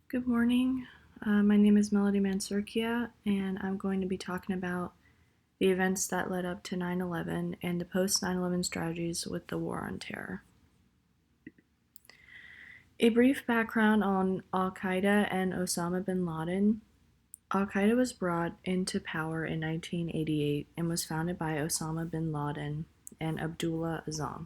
Good morning. My name is Melody Mansurkia, and I'm going to be talking about the events that led up to 9/11 and the post 9/11 strategies with the War on Terror. A brief background on Al Qaeda and Osama bin Laden. Al Qaeda was brought into power in 1988 and was founded by Osama bin Laden and Abdullah Azzam.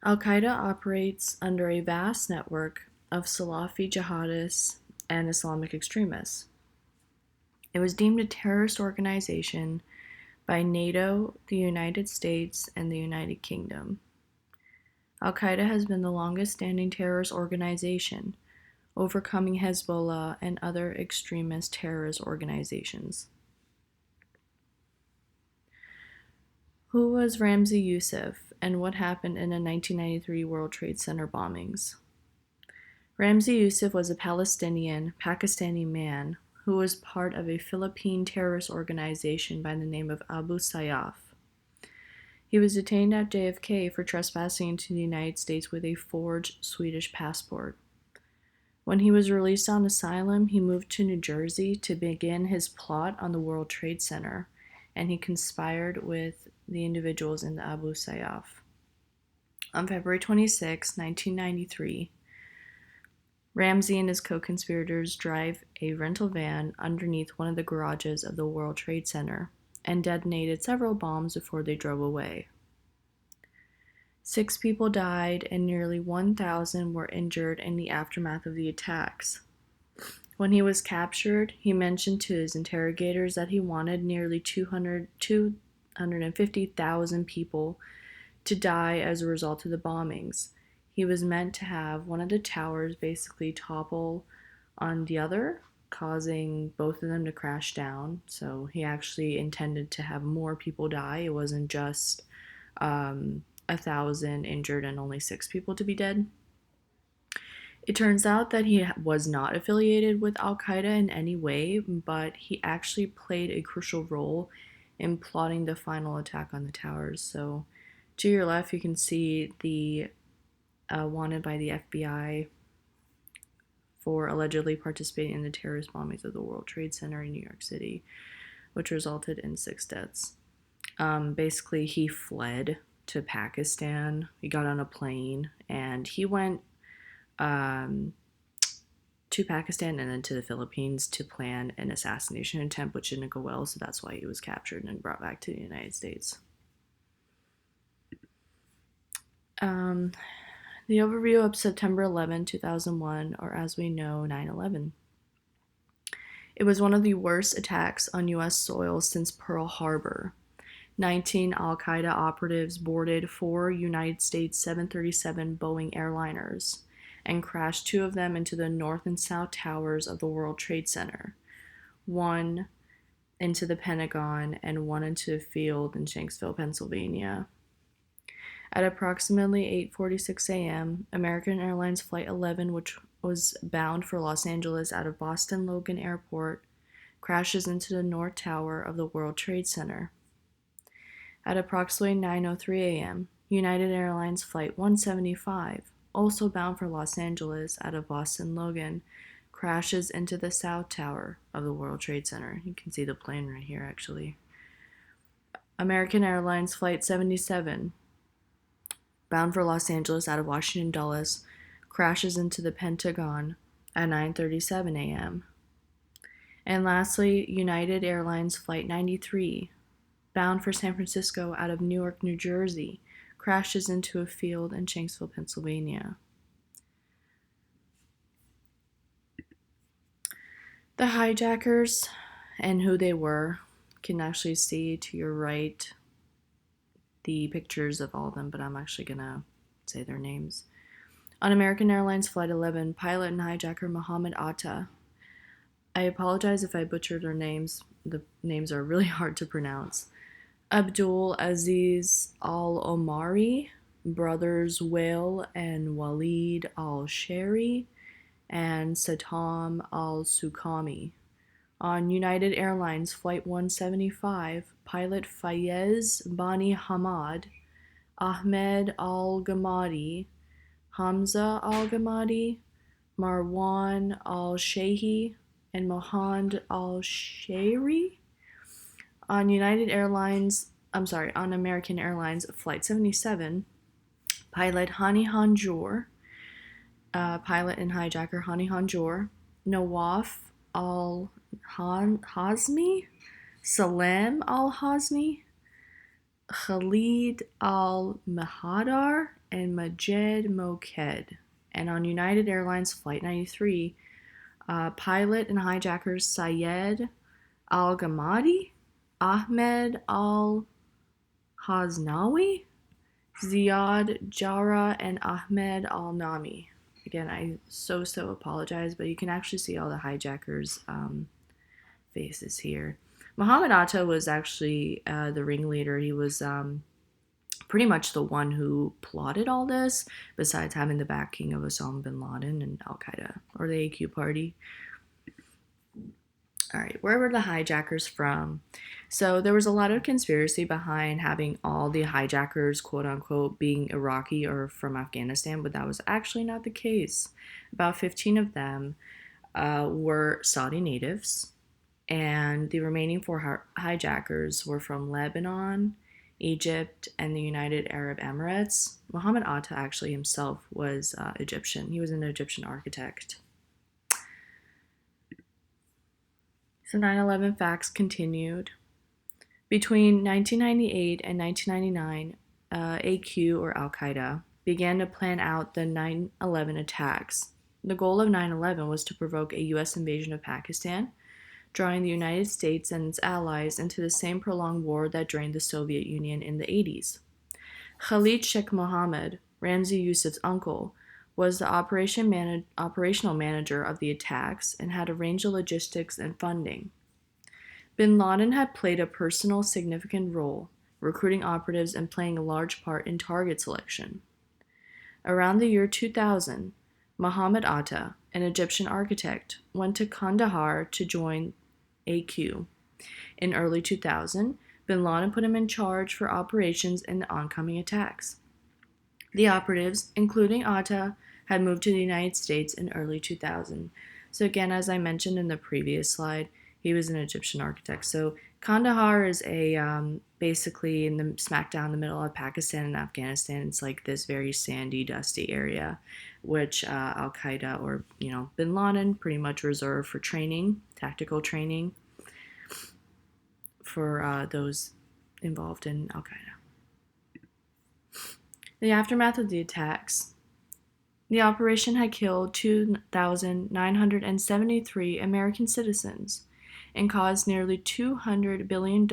Al Qaeda operates under a vast network of Salafi jihadists and Islamic extremists. It was deemed a terrorist organization by NATO, the United States, and the United Kingdom. Al Qaeda has been the longest standing terrorist organization, overcoming Hezbollah and other extremist terrorist organizations. Who was Ramzi Youssef, and what happened in the 1993 World Trade Center bombings? Ramzi Youssef was a Palestinian, Pakistani man who was part of a Philippine terrorist organization by the name of Abu Sayyaf. He was detained at JFK for trespassing into the United States with a forged Swedish passport. When he was released on asylum, he moved to New Jersey to begin his plot on the World Trade Center, and he conspired with the individuals in the Abu Sayyaf. On February 26, 1993, Ramzi and his co-conspirators drive a rental van underneath one of the garages of the World Trade Center and detonated several bombs before they drove away. 6 people died and nearly 1,000 were injured in the aftermath of the attacks. When he was captured, he mentioned to his interrogators that he wanted nearly 250,000 people to die as a result of the bombings. He was meant to have one of the towers basically topple on the other, causing both of them to crash down. So he actually intended to have more people die. It wasn't just 1,000 injured and only 6 people to be dead. It turns out that he was not affiliated with Al Qaeda in any way, but he actually played a crucial role in plotting the final attack on the towers. So to your left, you can see the wanted by the FBI for allegedly participating in the terrorist bombings of the World Trade Center in New York City, which resulted in 6 deaths. Basically, he fled to Pakistan. He got on a plane and he went to Pakistan and then to the Philippines to plan an assassination attempt, which didn't go well, so that's why he was captured and brought back to the United States. The overview of September 11, 2001, or as we know, 9/11. It was one of the worst attacks on U.S. soil since Pearl Harbor. 19 Al Qaeda operatives boarded 4 United States 737 Boeing airliners and crashed 2 of them into the north and south towers of the World Trade Center, 1 into the Pentagon and 1 into a field in Shanksville, Pennsylvania. At approximately 8:46 a.m., American Airlines Flight 11, which was bound for Los Angeles out of Boston Logan Airport, crashes into the North Tower of the World Trade Center. At approximately 9:03 a.m., United Airlines Flight 175, also bound for Los Angeles out of Boston Logan, crashes into the South Tower of the World Trade Center. You can see the plane right here, actually. American Airlines Flight 77, bound for Los Angeles out of Washington Dulles, crashes into the Pentagon at 9:37 a.m. And lastly, United Airlines Flight 93, bound for San Francisco out of Newark, New Jersey, crashes into a field in Shanksville, Pennsylvania. The hijackers and who they were can actually see to your right the pictures of all of them, but I'm actually going to say their names. On American Airlines Flight 11, pilot and hijacker Mohammed Atta. I apologize if I butchered their names. The names are really hard to pronounce. Abdul Aziz Al Omari, brothers Wael and Walid Al Shari, and Satam Al Sukami. On United Airlines Flight 175, pilot Fayez Bani Hamad, Ahmed Al Gamadi, Hamza Al Gamadi, Marwan al-Shehhi and Mohand al-Shehri on American Airlines Flight 77, pilot Hani Hanjour, pilot and hijacker Hani Hanjour, Nawaf al-Hazmi, Salem al-Hazmi, Khalid al-Mahadar, and Majed Moked. And on United Airlines Flight 93, pilot and hijackers Syed al-Gamadi, Ahmed al-Haznawi, Ziad Jara, and Ahmed al-Nami. Again, I so apologize, but you can actually see all the hijackers' faces here. Muhammad Atta was actually the ringleader. He was pretty much the one who plotted all this, besides having the backing of Osama bin Laden and Al Qaeda, or the AQ party. All right, where were the hijackers from? So there was a lot of conspiracy behind having all the hijackers, quote unquote, being Iraqi or from Afghanistan, but that was actually not the case. About 15 of them were Saudi natives, and the remaining 4 hijackers were from Lebanon, Egypt, and the United Arab Emirates. Muhammad Atta actually himself was Egyptian. He was an Egyptian architect. So 9/11 facts continued. Between 1998 and 1999, AQ, or Al Qaeda, began to plan out the 9/11 attacks. The goal of 9/11 was to provoke a U.S. invasion of Pakistan, drawing the United States and its allies into the same prolonged war that drained the Soviet Union in the 80s. Khalid Sheikh Mohammed, Ramzi Yousef's uncle, was the operational manager of the attacks and had arranged the logistics and funding. Bin Laden had played a personal significant role, recruiting operatives and playing a large part in target selection. Around the year 2000, Muhammad Atta, an Egyptian architect, went to Kandahar to join AQ. In early 2000, Bin Laden put him in charge for operations in the oncoming attacks. The operatives, including Atta, had moved to the United States in early 2000. So again, as I mentioned in the previous slide, he was an Egyptian architect. So Kandahar is basically in the smack down in the middle of Pakistan and Afghanistan. It's like this very sandy, dusty area, which Al Qaeda or Bin Laden pretty much reserved for training, tactical training for those involved in Al Qaeda. The aftermath of the attacks. The operation had killed 2,973 American citizens and caused nearly $200 billion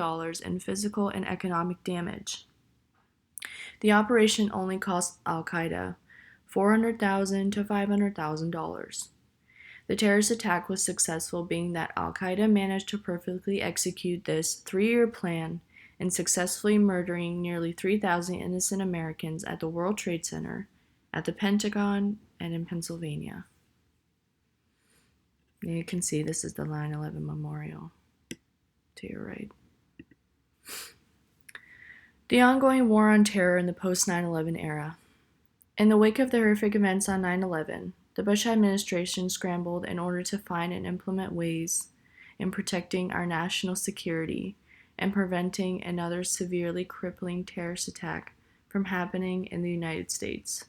in physical and economic damage. The operation only cost Al Qaeda $400,000 to $500,000. The terrorist attack was successful, being that Al Qaeda managed to perfectly execute this 3-year plan and successfully murdering nearly 3,000 innocent Americans at the World Trade Center, at the Pentagon, and in Pennsylvania. You can see this is the 9/11 memorial to your right. The ongoing war on terror in the post-9/11 era. In the wake of the horrific events on 9/11, the Bush administration scrambled in order to find and implement ways in protecting our national security and preventing another severely crippling terrorist attack from happening in the United States.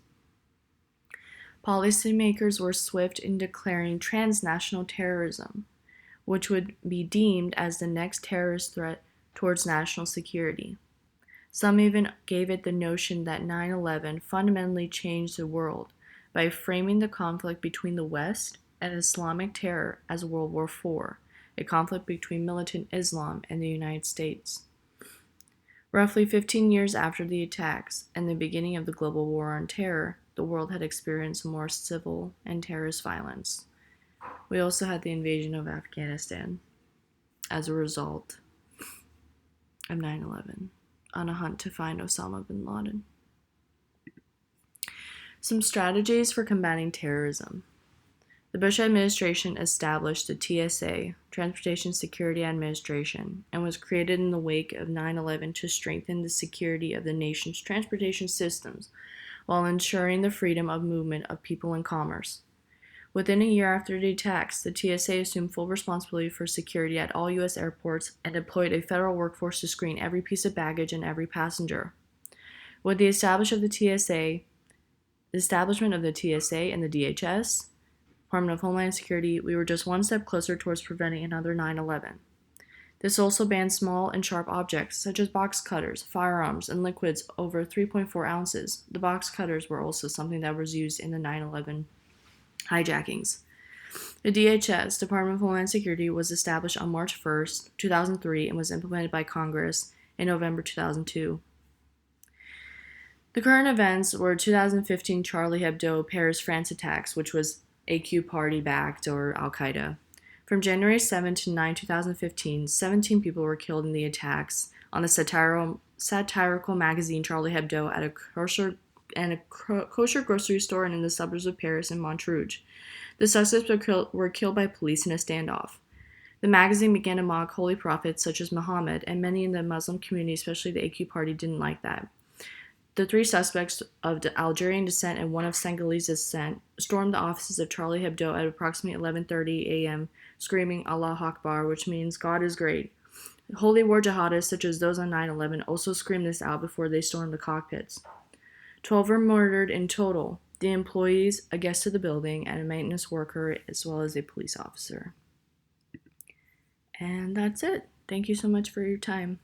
Policymakers were swift in declaring transnational terrorism, which would be deemed as the next terrorist threat towards national security. Some even gave it the notion that 9/11 fundamentally changed the world by framing the conflict between the West and Islamic terror as World War IV, a conflict between militant Islam and the United States. Roughly 15 years after the attacks and the beginning of the global war on terror, the world had experienced more civil and terrorist violence. We also had the invasion of Afghanistan as a result of 9/11, on a hunt to find Osama bin Laden. Some strategies for combating terrorism. The Bush administration established the TSA, Transportation Security Administration, and was created in the wake of 9/11 to strengthen the security of the nation's transportation systems while ensuring the freedom of movement of people and commerce. Within a year after the attacks, the TSA assumed full responsibility for security at all U.S. airports and deployed a federal workforce to screen every piece of baggage and every passenger. With the establishment of the TSA and the DHS, Department of Homeland Security, we were just one step closer towards preventing another 9/11. This also banned small and sharp objects, such as box cutters, firearms, and liquids over 3.4 ounces. The box cutters were also something that was used in the 9/11 hijackings. The DHS, Department of Homeland Security, was established on March 1st, 2003, and was implemented by Congress in November 2002. The current events were 2015 Charlie Hebdo Paris, France attacks, which was AQ Party-backed or Al-Qaeda. From January 7 to 9, 2015, 17 people were killed in the attacks on the satirical magazine Charlie Hebdo at a kosher grocery store and in the suburbs of Paris and Montrouge. The suspects were killed by police in a standoff. The magazine began to mock holy prophets such as Muhammad, and many in the Muslim community, especially the AQ party, didn't like that. The three suspects of Algerian descent and one of Senegalese descent stormed the offices of Charlie Hebdo at approximately 11:30 a.m., screaming Allah Akbar, which means God is great. Holy war jihadists, such as those on 9/11, also screamed this out before they stormed the cockpits. 12 were murdered in total: the employees, a guest of the building, and a maintenance worker, as well as a police officer. And that's it. Thank you so much for your time.